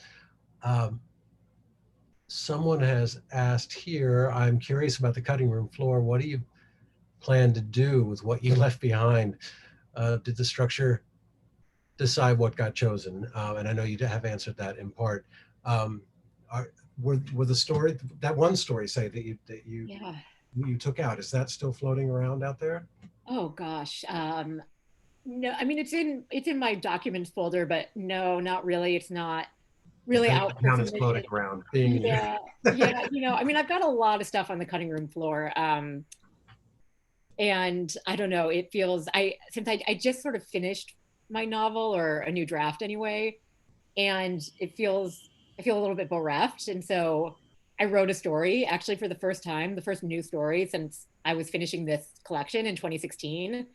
Someone has asked here, I'm curious about the cutting room floor. What do you plan to do with what you left behind? Did the structure decide what got chosen? And I know you have answered that in part. Um, were the story, that one story, say,
Yeah.
you took out, is that still floating around out there?
Oh gosh. No, I mean it's in my documents folder, but no, not really. It's not
Yeah,
really
that
out
doesn't
for
count as
submission.
floating around, being in
Yeah, yeah, I mean, I've got a lot of stuff on the cutting room floor. And I don't know, it feels since I just sort of finished my novel or a new draft anyway, and I feel a little bit bereft. And so I wrote a story actually for the first time, the first new story since I was finishing this collection in 2016.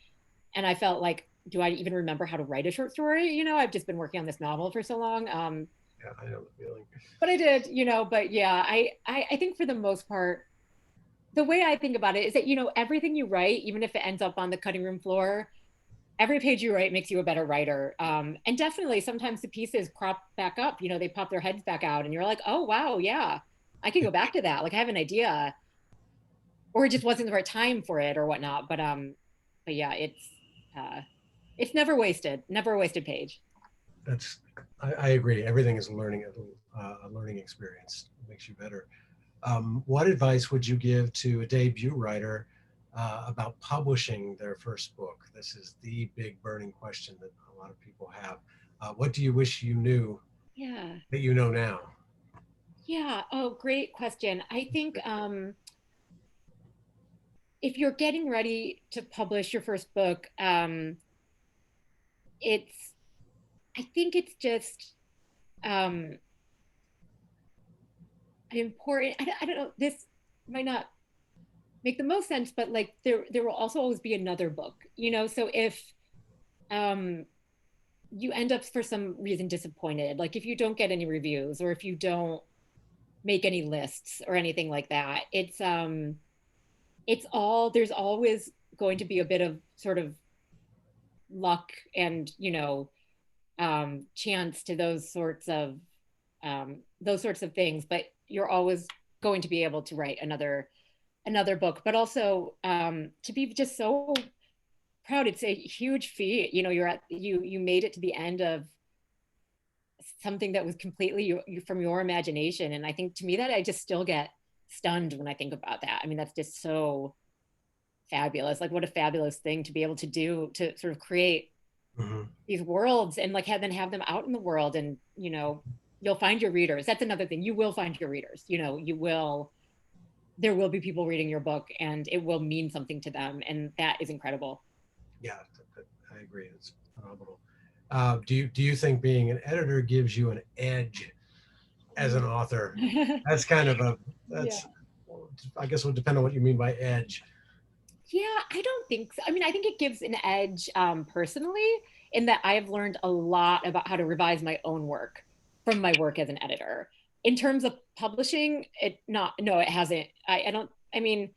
And I felt like, do I even remember how to write a short story? I've just been working on this novel for so long.
yeah, I know the feeling.
But I did, but yeah, I think for the most part, the way I think about it is that, everything you write, even if it ends up on the cutting room floor, every page you write makes you a better writer. And definitely sometimes the pieces crop back up, they pop their heads back out and you're like, oh, wow, yeah, I can go back to that. Like I have an idea, or it just wasn't the right time for it or whatnot. But yeah, it's never a wasted page.
That's, I agree. Everything is a learning experience. It makes you better. What advice would you give to a debut writer about publishing their first book? This is the big burning question that a lot of people have. What do you wish you knew
Yeah.
that you know now?
Yeah. Oh, great question. I think if you're getting ready to publish your first book, it's I think it's just um, important. I don't know. This might not make the most sense, but like there will also always be another book. So if um, you end up for some reason disappointed, like if you don't get any reviews or if you don't make any lists or anything like that, it's all there's always going to be a bit of sort of luck and chance to those sorts of things, but you're always going to be able to write another book. But also to be just so proud, it's a huge feat. You made it to the end of something that was completely from your imagination, and I think to me that I just still get stunned when I think about that. I mean, that's just so fabulous. Like what a fabulous thing to be able to do, to sort of create
Mm-hmm.
these worlds and like have them out in the world. And you'll find your readers. That's another thing. You will find your readers. There will be people reading your book and it will mean something to them, and that is incredible.
Yeah, I agree. It's phenomenal. Do you think being an editor gives you an edge as an author? That's kind of
Yeah.
that's, I guess it would depend on what you mean by edge.
Yeah, I don't think so. I mean, I think it gives an edge personally, in that I have learned a lot about how to revise my own work from my work as an editor. In terms of publishing, no, it hasn't. I don't, I mean,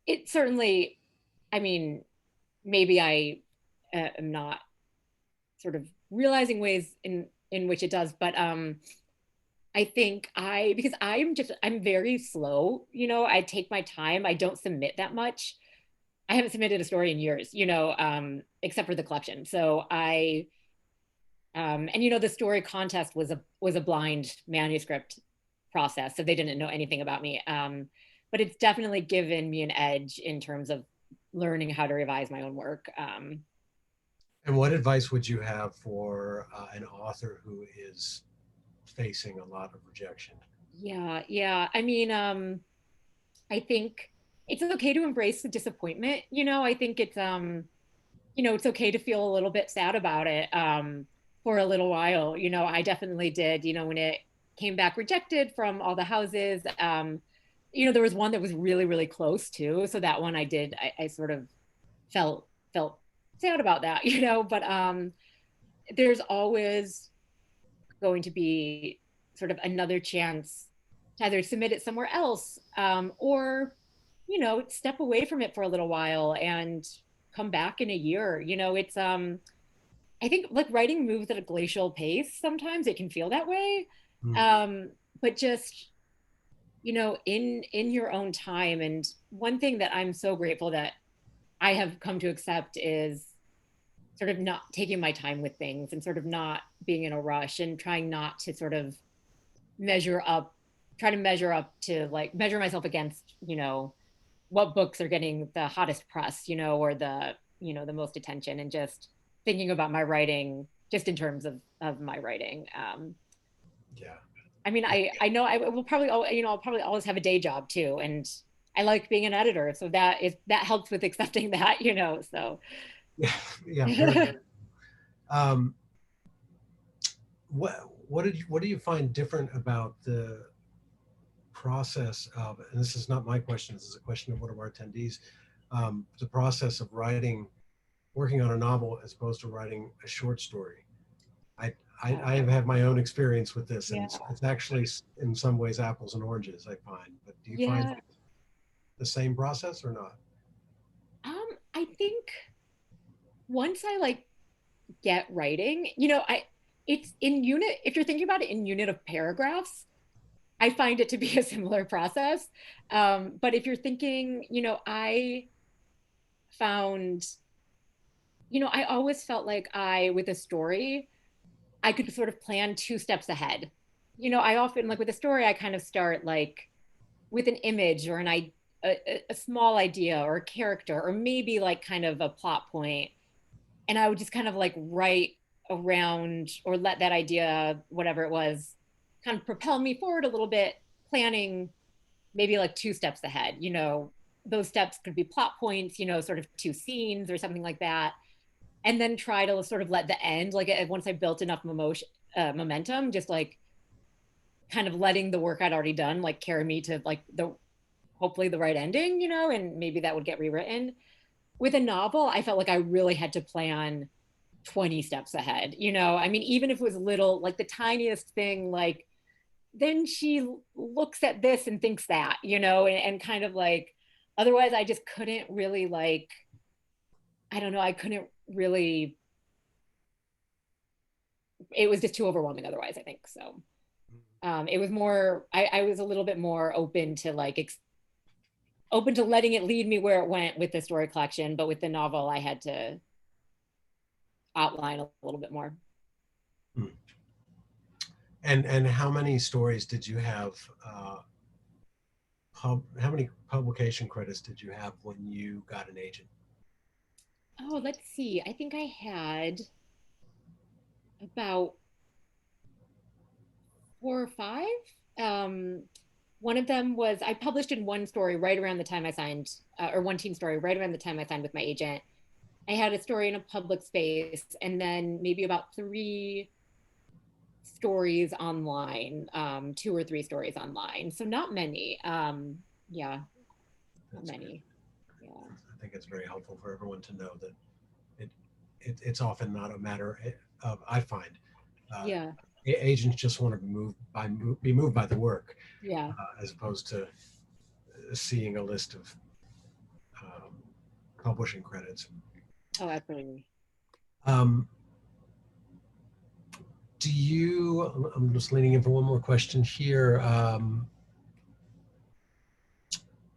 it certainly, I mean, maybe I am not sort of realizing ways in which it does, but I think because I'm very slow, I take my time, I don't submit that much. I haven't submitted a story in years, except for the collection. So and the story contest was a blind manuscript process, so they didn't know anything about me. But it's definitely given me an edge in terms of learning how to revise my own work.
And what advice would you have for an author who is facing a lot of rejection?
Yeah, yeah. I mean, I think it's okay to embrace the disappointment. I think it's okay to feel a little bit sad about it for a little while. I definitely did, when it came back rejected from all the houses. There was one that was really, really close too. So that one I sort of felt sad about that, but there's always going to be sort of another chance to either submit it somewhere else or step away from it for a little while and come back in a year. It's I think like writing moves at a glacial pace. Sometimes it can feel that way.
Mm.
um but just in your own time. And one thing that I'm so grateful that I have come to accept is sort of not taking my time with things and sort of not being in a rush and trying not to sort of measure up, try to measure up to like measure myself against, what books are getting the hottest press, or the most attention, and just thinking about my writing just in terms of my writing.
Yeah.
I mean, I know I will probably, I'll probably always have a day job too. And I like being an editor. So that helps with accepting that, so.
Yeah. Yeah. Very good. Um, what do you find different about the process of, and this is not my question, this is a question of one of our attendees, the process of working on a novel as opposed to writing a short story? I have had my own experience with this, and it's actually in some ways apples and oranges, I find. But do you find the same process or not?
I think once I like get writing, it's in unit, if you're thinking about it in unit of paragraphs, I find it to be a similar process. But if you're thinking, I found, I always felt like with a story, I could sort of plan 2 steps ahead. I often, like with a story, I kind of start like with an image or a small idea or a character, or maybe like kind of a plot point. And I would just kind of like write around or let that idea, whatever it was, kind of propel me forward a little bit, planning maybe like 2 steps ahead. Those steps could be plot points, sort of 2 scenes or something like that. And then try to sort of let the end, like once I built enough momentum, just like kind of letting the work I'd already done, like carry me to like hopefully the right ending, and maybe that would get rewritten. With a novel, I felt like I really had to plan 20 steps ahead. I mean, even if it was little, like the tiniest thing, like then she looks at this and thinks that, and kind of like, otherwise I just couldn't really like, I don't know, I couldn't really, it was just too overwhelming otherwise, I think. So it was more, I was a little bit more open to like, open to letting it lead me where it went with the story collection. But with the novel, I had to outline a little bit more.
Hmm. And how many stories did you have? How many publication credits did you have when you got an agent?
Oh, let's see. I think I had about 4 or 5. One of them was I published in one story right around the time I signed, or one teen story right around the time I signed with my agent. I had a story in a public space, and then maybe about 3 stories online, 2 or 3 stories online. So not many. Yeah, not many.
Good. Yeah. I think it's very helpful for everyone to know that it's often not a matter of, I find,
yeah,
agents just want to be moved by the work,
yeah,
as opposed to seeing a list of publishing credits.
oh, absolutely.
I'm just leaning in for one more question here.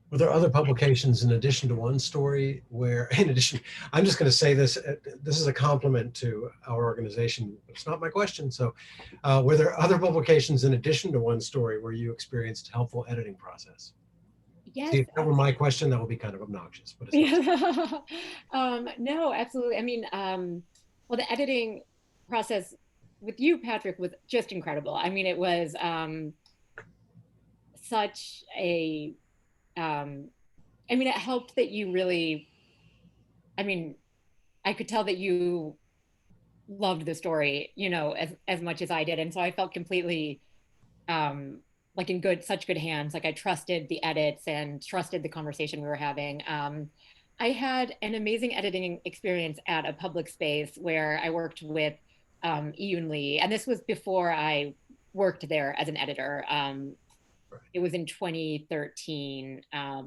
Were there other publications in addition to one story I'm just going to say this is a compliment to our organization. It's not my question. So were there other publications in addition to one story where you experienced helpful editing process?
Yes.
See, if that were my question, that would be kind of obnoxious, but it's
not. No, absolutely. I mean, well, the editing process with you, Patrick, was just incredible. I mean, it was such a, I mean, it helped that you really, I mean, I could tell that you loved the story, as much as I did. And so I felt completely like in such good hands. Like I trusted the edits and trusted the conversation we were having. I had an amazing editing experience at a public space where I worked with Iyun Lee, and this was before I worked there as an editor. It was in 2013. I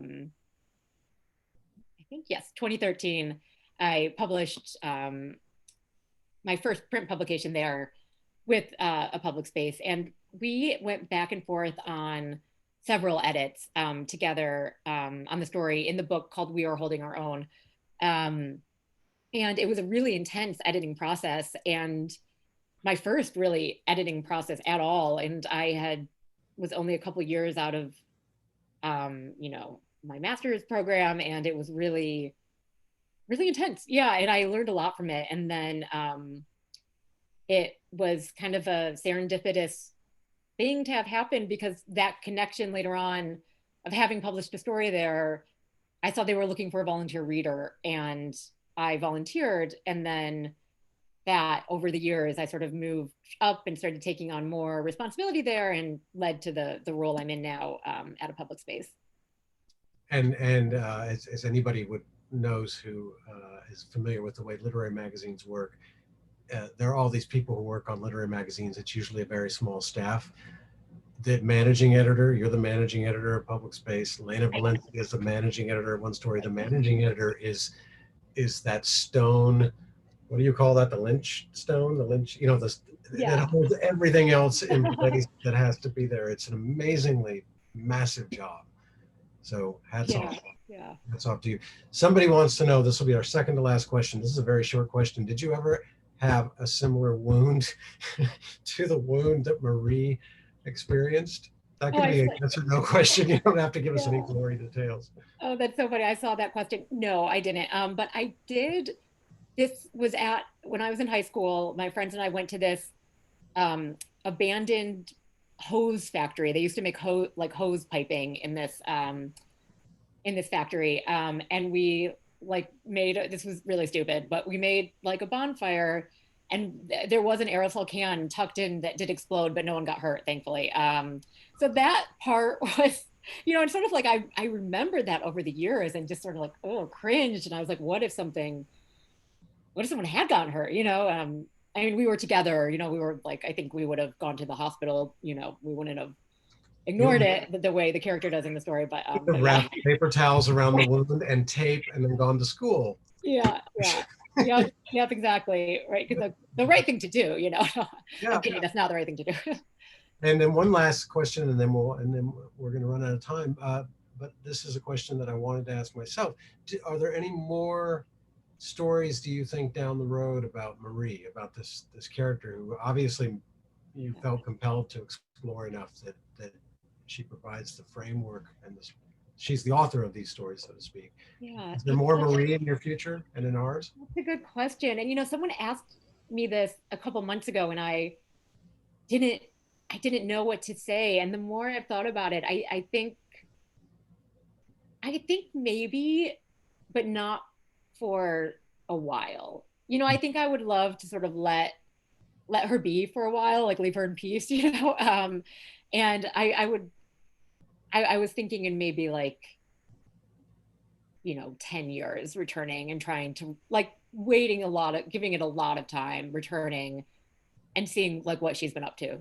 think, yes, 2013. I published my first print publication there with a public space, and we went back and forth on several edits together on the story in the book called We Are Holding Our Own. And it was a really intense editing process, and my first really editing process at all. And was only a couple years out of, my master's program, and it was really, really intense. Yeah, and I learned a lot from it. And then it was kind of a serendipitous thing to have happened, because that connection later on of having published a story there, I saw they were looking for a volunteer reader, and I volunteered. And then that over the years, I sort of moved up and started taking on more responsibility there, and led to the role I'm in now at a public space.
And as anybody knows who is familiar with the way literary magazines work, there are all these people who work on literary magazines. It's usually a very small staff. The managing editor, you're the managing editor of Public Space. Lena Valencia is the managing editor of One Story. The managing editor is that stone. What do you call that? The lynch stone? The lynch, that holds everything else in place that has to be there. It's an amazingly massive job. So hats off.
Yeah.
Hats off to you. Somebody wants to know, this will be our second to last question. This is a very short question. Did you ever have a similar wound to the wound that Marie experienced? That could be a yes or no question. You don't have to give us any glory details.
Oh, that's so funny. I saw that question. No, I didn't. But I did. This was when I was in high school. My friends and I went to this abandoned hose factory. They used to make hose piping in this factory. And we this was really stupid, but we made like a bonfire, and there was an aerosol can tucked in that did explode, but no one got hurt, thankfully. So that part was, it's sort of like I remembered that over the years, and just sort of like, oh, cringed. And I was like, what if someone had gotten hurt? I mean, we were together, we were like, I think we would have gone to the hospital, we wouldn't have ignored it the way the character does in the story, but
wrapped paper towels around the wound and tape, and then gone to school.
Yep, exactly, right, because the right thing to do, I'm kidding, that's not the right thing to do.
And then one last question, and then we're going to run out of time, but this is a question that I wanted to ask myself. Are there any more stories, do you think, down the road about Marie, about this character who obviously you felt compelled to explore enough that she provides the framework, and she's the author of these stories, so to speak.
Yeah.
Is there more Marie in your future and in ours?
That's a good question. And someone asked me this a couple months ago, and I didn't know what to say. And the more I've thought about it, I think maybe, but not for a while. I think I would love to sort of let her be for a while, like leave her in peace, and I was thinking in maybe 10 years returning and trying to giving it a lot of time, returning and seeing what she's been up to,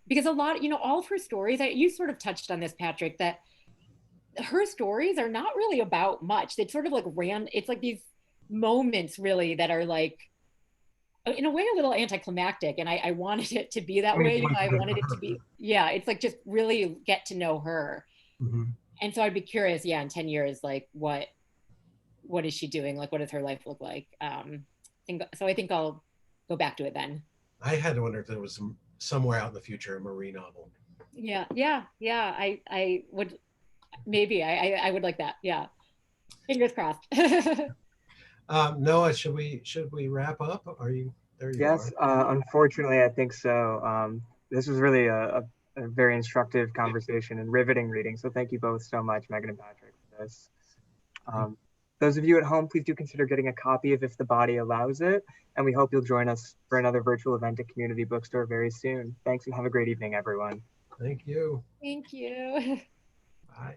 because a lot, all of her stories, you sort of touched on this, Patrick, that her stories are not really about much. It's sort of it's like these moments really that are in a way a little anticlimactic, and I wanted it to be that way. I wanted it to be, it's just really get to know her.
Mm-hmm.
And so I'd be curious, in 10 years, what is she doing? What does her life look like? I think I'll go back to it then.
I had to wonder if there was somewhere out in the future a Marie novel.
Yeah. I would, maybe I would like that. Yeah. Fingers crossed.
Noah, should we wrap up? Are you there?
Yes, unfortunately, I think so. This was really a very instructive conversation and riveting reading. So thank you both so much, Megan and Patrick, for this. Those of you at home, please do consider getting a copy of If the Body Allows It. And we hope you'll join us for another virtual event at Community Bookstore very soon. Thanks, and have a great evening, everyone.
Thank you.
Thank you.
Bye.